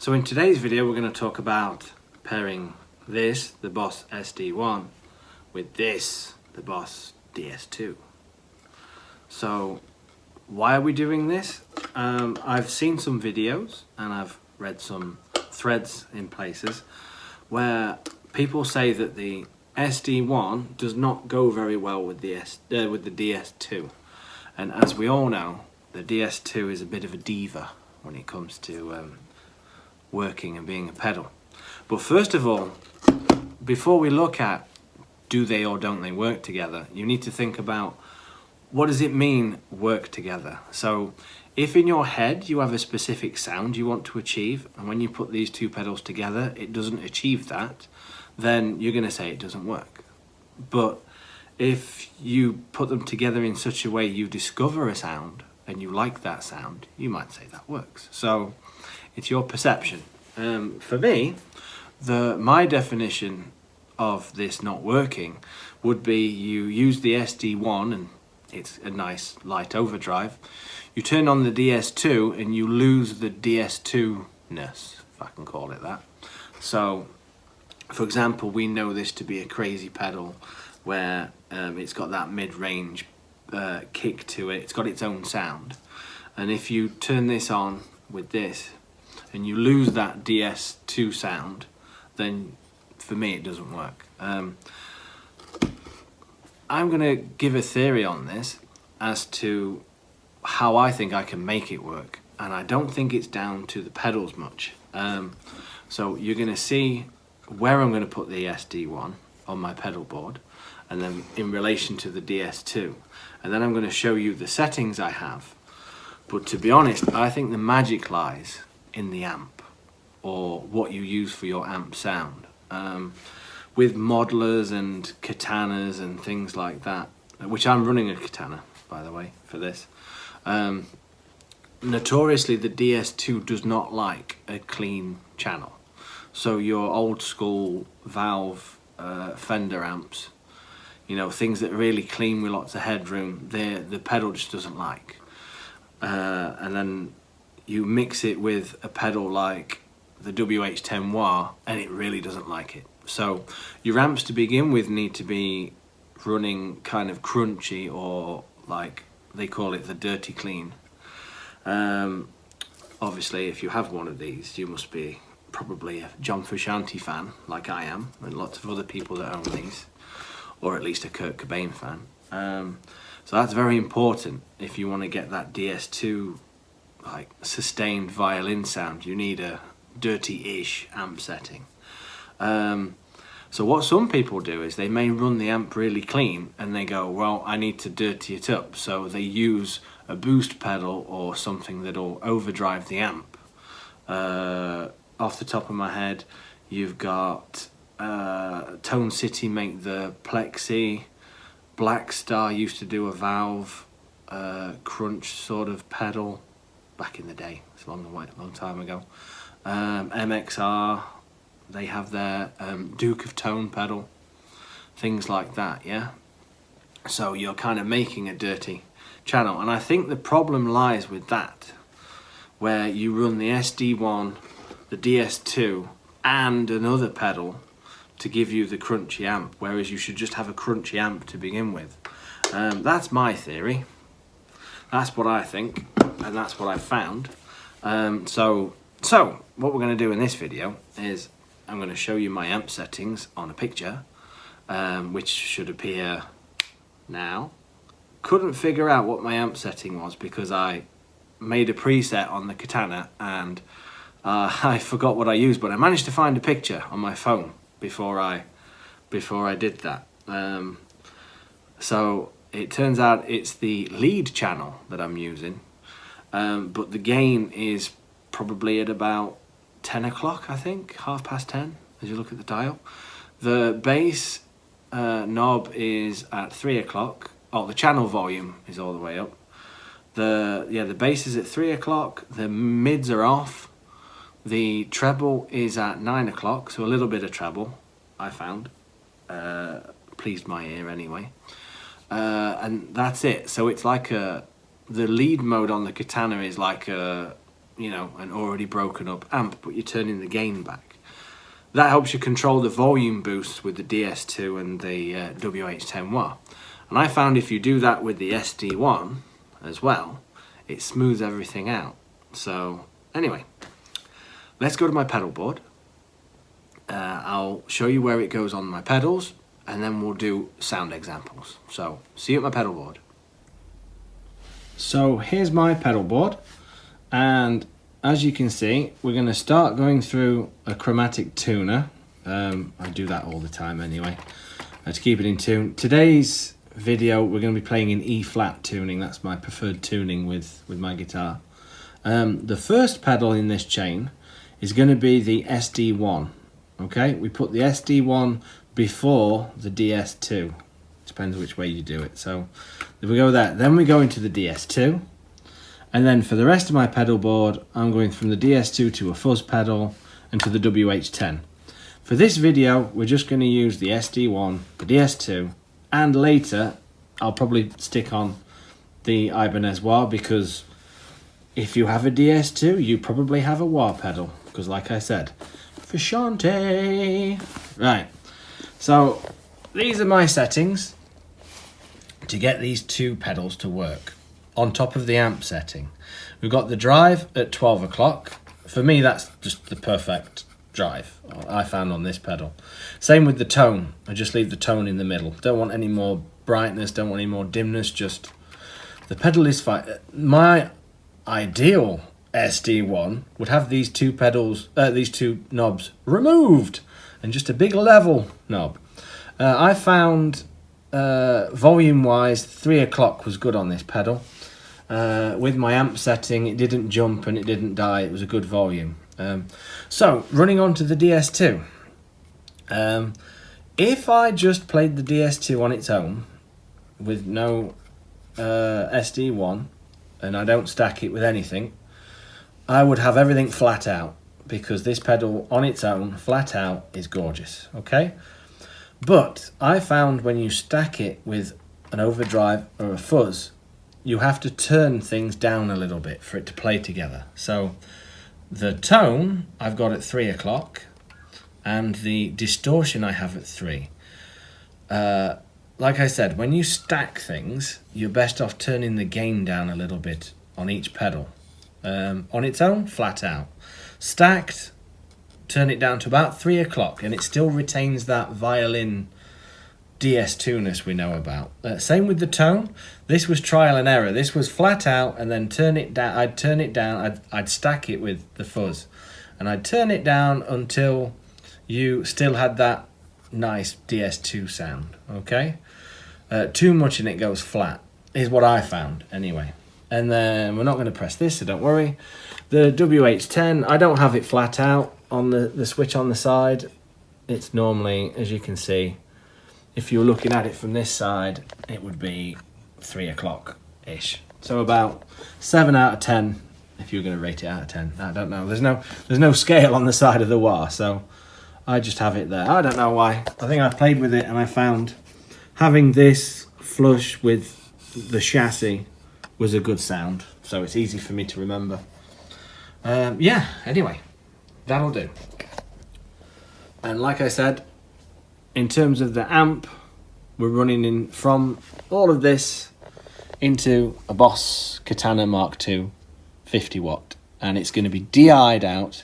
So in today's video we're going to talk about pairing this, the Boss SD1, with this, the Boss DS2. So why are we doing this? I've seen some videos and I've read some threads in places where people say that the SD1 does not go very well with the DS2, and as we all know, the DS2 is a bit of a diva when it comes to working and being a pedal. But first of all, before we look at do they or don't they work together, you need to think about what does it mean work together. So if in your head you have a specific sound you want to achieve, and when you put these two pedals together it doesn't achieve that, then you're going to say it doesn't work. But if you put them together in such a way you discover a sound and you like that sound, you might say that works. So it's your perception. For me, my definition of this not working would be you use the SD1 and it's a nice light overdrive. You turn on the DS2 and you lose the DS2-ness, if I can call it that. So, for example, we know this to be a crazy pedal where it's got that mid-range kick to it. It's got its own sound. And if you turn this on with this and you lose that DS2 sound, then for me it doesn't work. I'm going to give a theory on this as to how I think I can make it work, and I don't think it's down to the pedals much. So you're going to see where I'm going to put the SD1 on my pedal board, and then in relation to the DS2, and then I'm going to show you the settings I have. But to be honest, I think the magic lies in the amp, or what you use for your amp sound. With modelers and katanas and things like that, which I'm running a katana, by the way, for this. Notoriously, the DS2 does not like a clean channel. So your old school valve Fender amps, you know, things that are really clean with lots of headroom, the pedal just doesn't like. And then you mix it with a pedal like the WH10 V2 and it really doesn't like it. So your amps to begin with need to be running kind of crunchy, or like they call it the dirty clean. Obviously if you have one of these you must be probably a John Frusciante fan like I am, and lots of other people that own these, or at least a Kurt Cobain fan. So that's very important. If you want to get that DS2 like sustained violin sound, you need a dirty-ish amp setting. So what some people do is they may run the amp really clean and they go, well, I need to dirty it up, so they use a boost pedal or something that'll overdrive the amp. Off the top of my head, you've got Tone City make the Plexi, Black Star used to do a valve crunch sort of pedal back in the day. It's a long time ago. MXR, they have their Duke of Tone pedal, things like that, yeah? So you're kind of making a dirty channel, and I think the problem lies with that, where you run the SD1, the DS2, and another pedal to give you the crunchy amp, whereas you should just have a crunchy amp to begin with. That's my theory. That's what I think, and that's what I've found. So what we're going to do in this video is I'm going to show you my amp settings on a picture, which should appear now. Couldn't figure out what my amp setting was because I made a preset on the Katana and I forgot what I used, but I managed to find a picture on my phone before I did that. So it turns out it's the lead channel that I'm using, but the gain is probably at about 10 o'clock, I think, 10:30 as you look at the dial. The bass knob is at 3 o'clock. Oh, the channel volume is all the way up. The bass is at 3 o'clock, the mids are off, the treble is at 9 o'clock, so a little bit of treble, I found. Pleased my ear anyway. And that's it. So it's like the lead mode on the Katana is like a you know, an already broken up amp, but you're turning the gain back. That helps you control the volume boost with the DS2 and the WH10 V2. And I found if you do that with the SD1 as well, it smooths everything out. So anyway, let's go to my pedal board. I'll show you where it goes on my pedals, and then we'll do sound examples. So see you at my pedal board. So here's my pedal board, and as you can see, we're going to start going through a chromatic tuner. I do that all the time anyway, to keep it in tune. Today's video we're going to be playing in E flat tuning. That's my preferred tuning with my guitar. The first pedal in this chain is going to be the SD1. Okay, we put the SD1 before the DS2. Depends which way you do it. So if we go there, then we go into the DS2, and then for the rest of my pedal board, I'm going from the DS2 to a fuzz pedal and to the WH10. For this video, we're just going to use the SD1, the DS2, and later I'll probably stick on the Ibanez wah, because if you have a DS2, you probably have a wah pedal, because like I said, Frusciante. Right, so these are my settings to get these two pedals to work on top of the amp setting. We've got the drive at 12 o'clock. For me, that's just the perfect drive I found on this pedal. Same with the tone. I just leave the tone in the middle. Don't want any more brightness, don't want any more dimness, just the pedal is fine. My ideal SD1 would have these two pedals, these two knobs removed, and just a big level knob. I found volume wise 3 o'clock was good on this pedal. With my amp setting, it didn't jump and it didn't die. It was a good volume. So running on to the DS2, if I just played the DS2 on its own with no SD1 and I don't stack it with anything, I would have everything flat out, because this pedal on its own flat out is gorgeous. Okay, but I found when you stack it with an overdrive or a fuzz, you have to turn things down a little bit for it to play together. So the tone I've got at 3 o'clock and the distortion I have at 3. Like I said, when you stack things, you're best off turning the gain down a little bit on each pedal. On its own, flat out. Stacked, turn it down to about 3 o'clock and it still retains that violin DS2-ness we know about. Same with the tone. This was trial and error. This was flat out, and then turn it down. I'd turn it down. I'd stack it with the fuzz, and I'd turn it down until you still had that nice DS2 sound. Okay, too much and it goes flat is what I found anyway. And then we're not going to press this, so don't worry. The WH10, I don't have it flat out on the switch on the side. It's normally, as you can see, if you're looking at it from this side, it would be 3 o'clock-ish. So about 7 out of 10, if you're going to rate it out of 10. I don't know. There's no scale on the side of the wah, so I just have it there. I don't know why. I think I played with it and I found having this flush with the chassis was a good sound, so it's easy for me to remember. Yeah, anyway, that'll do. And like I said, in terms of the amp, we're running in from all of this into a Boss Katana Mark II 50 watt, and it's going to be DI'd out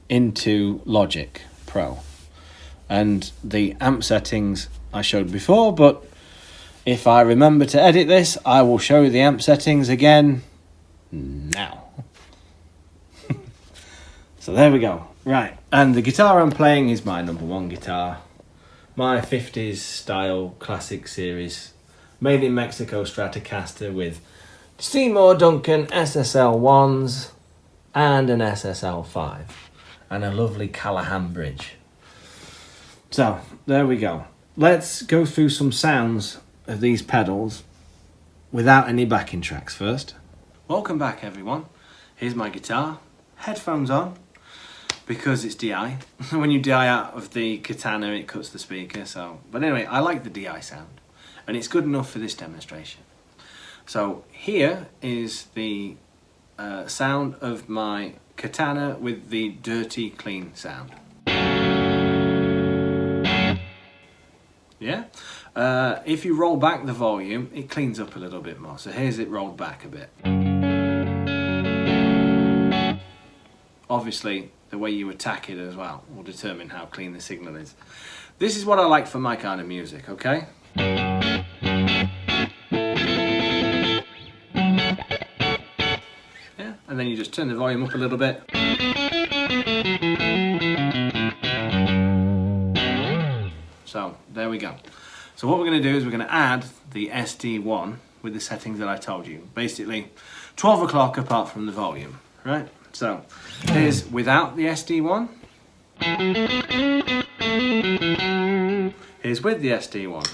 into Logic Pro. And the amp settings I showed before, but if I remember to edit this, I will show you the amp settings again now. So there we go. Right, and the guitar I'm playing is my #1 guitar. My 50s style classic series, made in Mexico Stratocaster with Seymour Duncan SSL1s and an SSL5 and a lovely Callahan bridge. So there we go. Let's go through some sounds of these pedals without any backing tracks first. Welcome back everyone. Here's my guitar, headphones on, because it's DI. When you DI out of the Katana, it cuts the speaker. So, but anyway, I like the DI sound, and it's good enough for this demonstration. So here is the sound of my Katana with the dirty clean sound. Yeah? If you roll back the volume, it cleans up a little bit more. So here's it rolled back a bit. Obviously, the way you attack it as well will determine how clean the signal is. This is what I like for my kind of music, okay? Yeah, and then you just turn the volume up a little bit. So, there we go. So what we're going to do is we're going to add the SD1 with the settings that I told you. Basically, 12 o'clock apart from the volume, right? So, here's without the SD1. Here's with the SD1.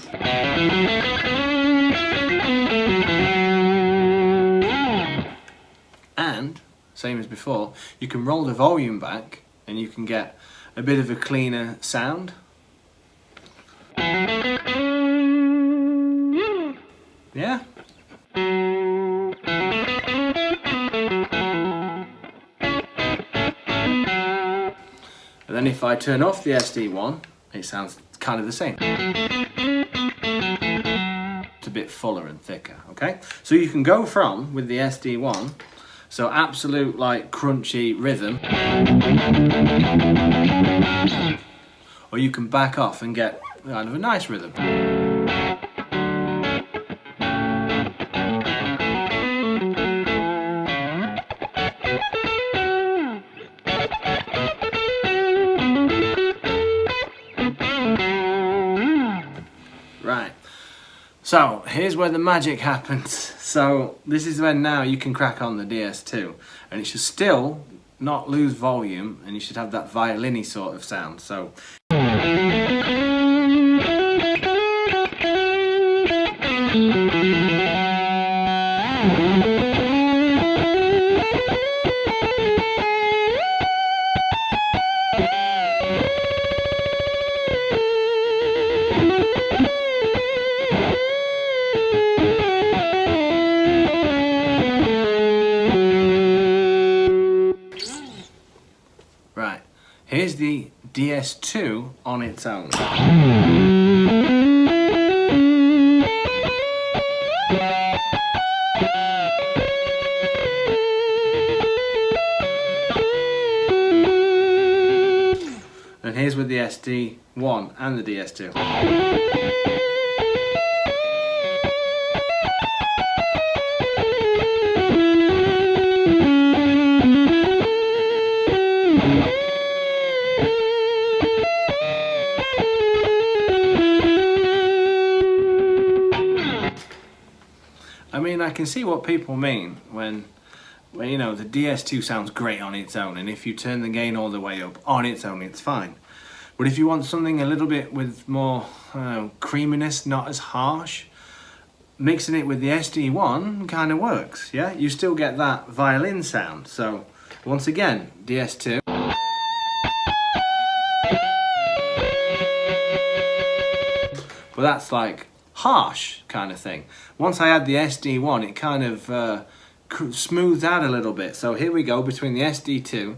And, same as before, you can roll the volume back and you can get a bit of a cleaner sound. Yeah? And then if I turn off the SD1, it sounds kind of the same. It's a bit fuller and thicker, okay? So you can go from, with the SD1, so absolute like crunchy rhythm, or you can back off and get kind of a nice rhythm. Right, so here's where the magic happens. So this is when now you can crack on the DS2 and it should still not lose volume and you should have that violin-y sort of sound. So here's the DS2 on its own. And here's with the SD1 and the DS2. I mean, I can see what people mean when you know, the DS2 sounds great on its own, and if you turn the gain all the way up on its own, it's fine. But if you want something a little bit with more creaminess, not as harsh, mixing it with the SD1 kind of works, yeah? You still get that violin sound. So, once again, DS2. But that's like harsh kind of thing. Once I add the SD1, it kind of smooths out a little bit. So here we go between the DS2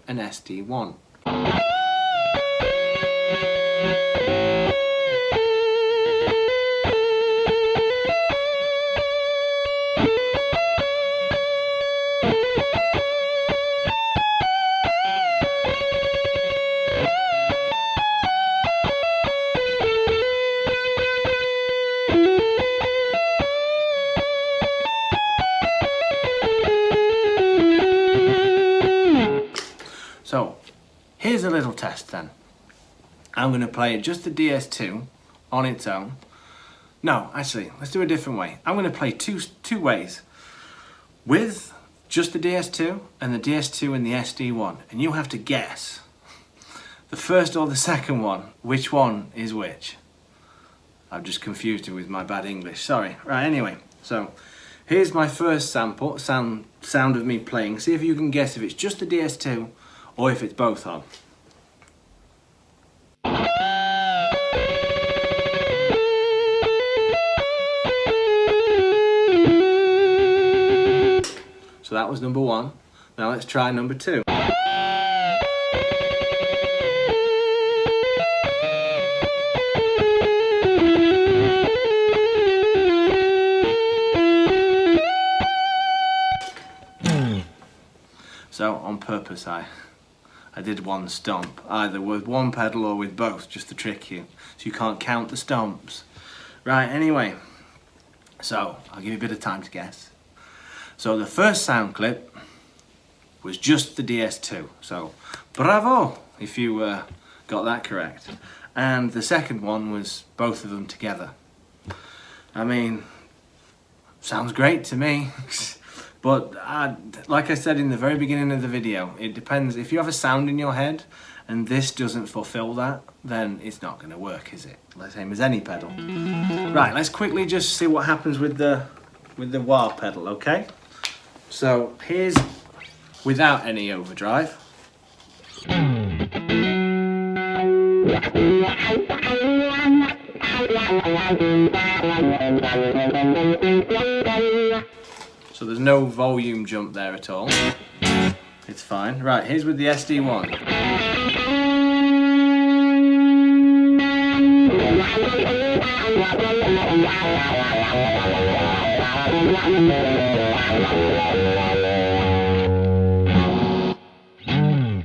and SD1. So, here's a little test then. I'm going to play just the DS2 on its own. No, actually, let's do a different way. I'm going to play two ways. With just the DS2 and the DS2 and the SD1. And you have to guess the first or the second one, which one is which. I've just confused you with my bad English, sorry. Right, anyway, so here's my first sample, sound of me playing. See if you can guess if it's just the DS2 or if it's both on. was number 1. Now let's try number 2. So on purpose I did one stomp, either with one pedal or with both, just to trick you, so you can't count the stomps. Right, anyway, so I'll give you a bit of time to guess. So the first sound clip was just the DS2, so bravo if you got that correct. And the second one was both of them together. I mean, sounds great to me. But like I said in the very beginning of the video, it depends. If you have a sound in your head and this doesn't fulfill that, then it's not going to work, is it? The same as any pedal. Right, let's quickly just see what happens with the wah pedal, okay? So here's without any overdrive. So there's no volume jump there at all. It's fine. Right, here's with the SD1.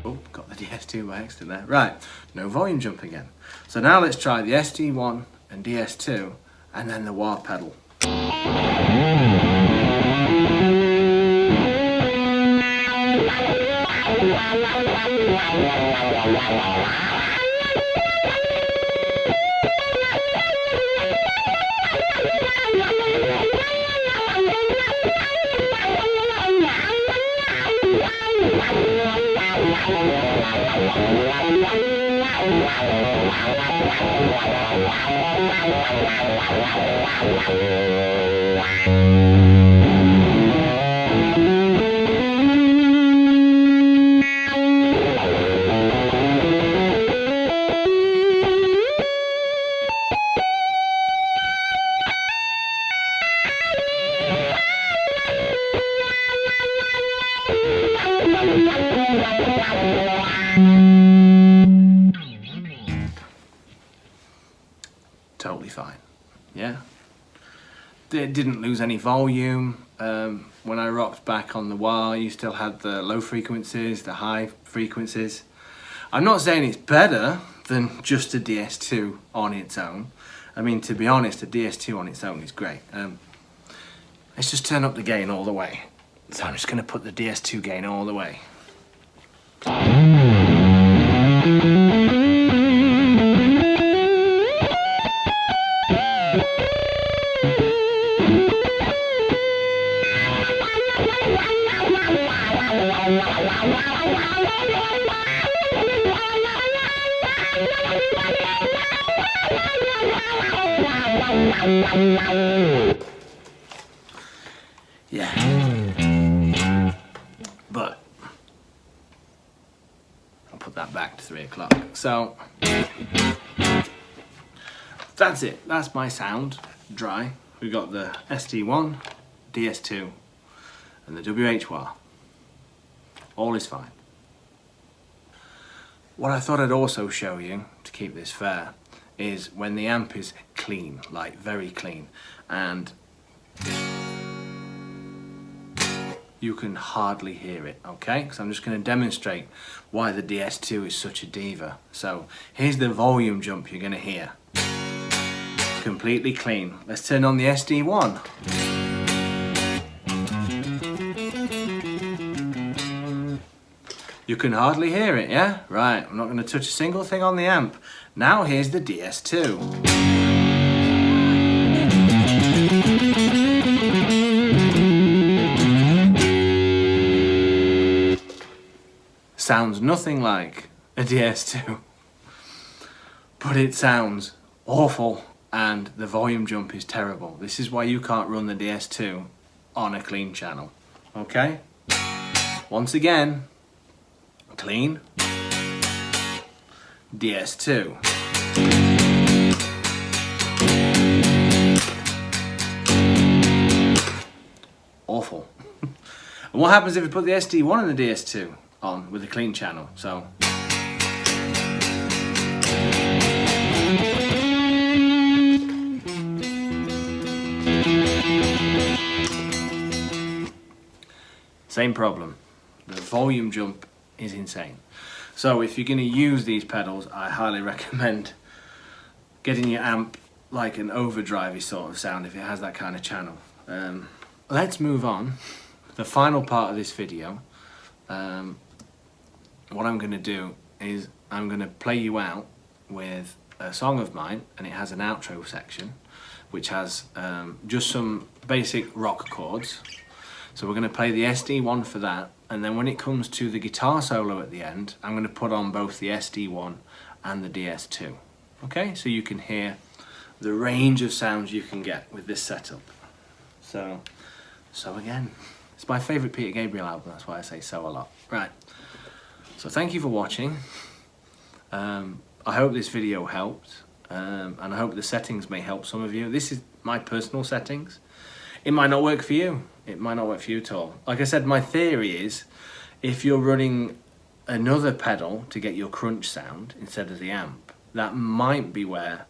Oh, got the DS2 by accident there. Right, no volume jump again. So now let's try the SD1 and DS2 and then the wah pedal. Totally fine, yeah. It didn't lose any volume. When I rocked back on the wah, you still had the low frequencies, the high frequencies. I'm not saying it's better than just a DS2 on its own. I mean, to be honest, a DS2 on its own is great. Let's just turn up the gain all the way. So I'm just going to put the DS2 gain all the way. Yeah. But I'll put that back to 3 o'clock. So that's it. That's my sound. Dry. We've got the SD1, DS2, and the WH10. All is fine. What I thought I'd also show you, to keep this fair, is when the amp is clean, like very clean, and you can hardly hear it, okay? So I'm just going to demonstrate why the DS2 is such a diva. So here's the volume jump you're going to hear. Completely clean. Let's turn on the SD1. You can hardly hear it, yeah? Right, I'm not going to touch a single thing on the amp. Now here's the DS2. Sounds nothing like a DS2, but it sounds awful, and the volume jump is terrible. This is why you can't run the DS2 on a clean channel, okay? Once again, clean, DS2. Awful. And what happens if we put the SD1 and the DS2 on with a clean channel? So. Same problem. The volume jump is insane. So if you're going to use these pedals, I highly recommend getting your amp like an overdrivey sort of sound if it has that kind of channel. Let's move on. The final part of this video, what I'm going to do is I'm going to play you out with a song of mine, and it has an outro section which has just some basic rock chords. So we're going to play the SD1 for that, and then when it comes to the guitar solo at the end, I'm going to put on both the SD1 and the DS2. Okay, so you can hear the range of sounds you can get with this setup. So again, it's my favourite Peter Gabriel album, that's why I say so a lot. Right, so thank you for watching. I hope this video helped, and I hope the settings may help some of you. This is my personal settings. It might not work for you. It might not work for you at all. Like I said, my theory is if you're running another pedal to get your crunch sound instead of the amp, that might be where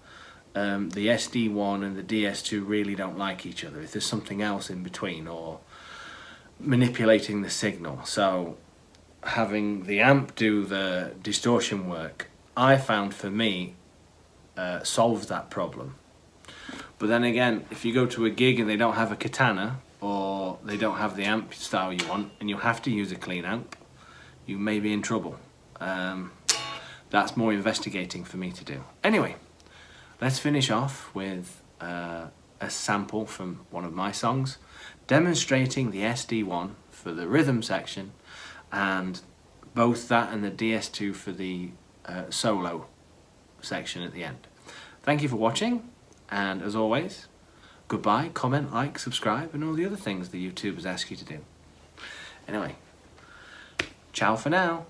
the SD1 and the DS2 really don't like each other, if there's something else in between or manipulating the signal. So having the amp do the distortion work, I found for me solves that problem. But then again, if you go to a gig and they don't have a Katana, or they don't have the amp style you want, and you have to use a clean amp, you may be in trouble. That's more investigating for me to do. Anyway, let's finish off with a sample from one of my songs, demonstrating the SD1 for the rhythm section, and both that and the DS2 for the solo section at the end. Thank you for watching, and as always, goodbye, comment, like, subscribe, and all the other things the YouTubers ask you to do. Anyway, ciao for now.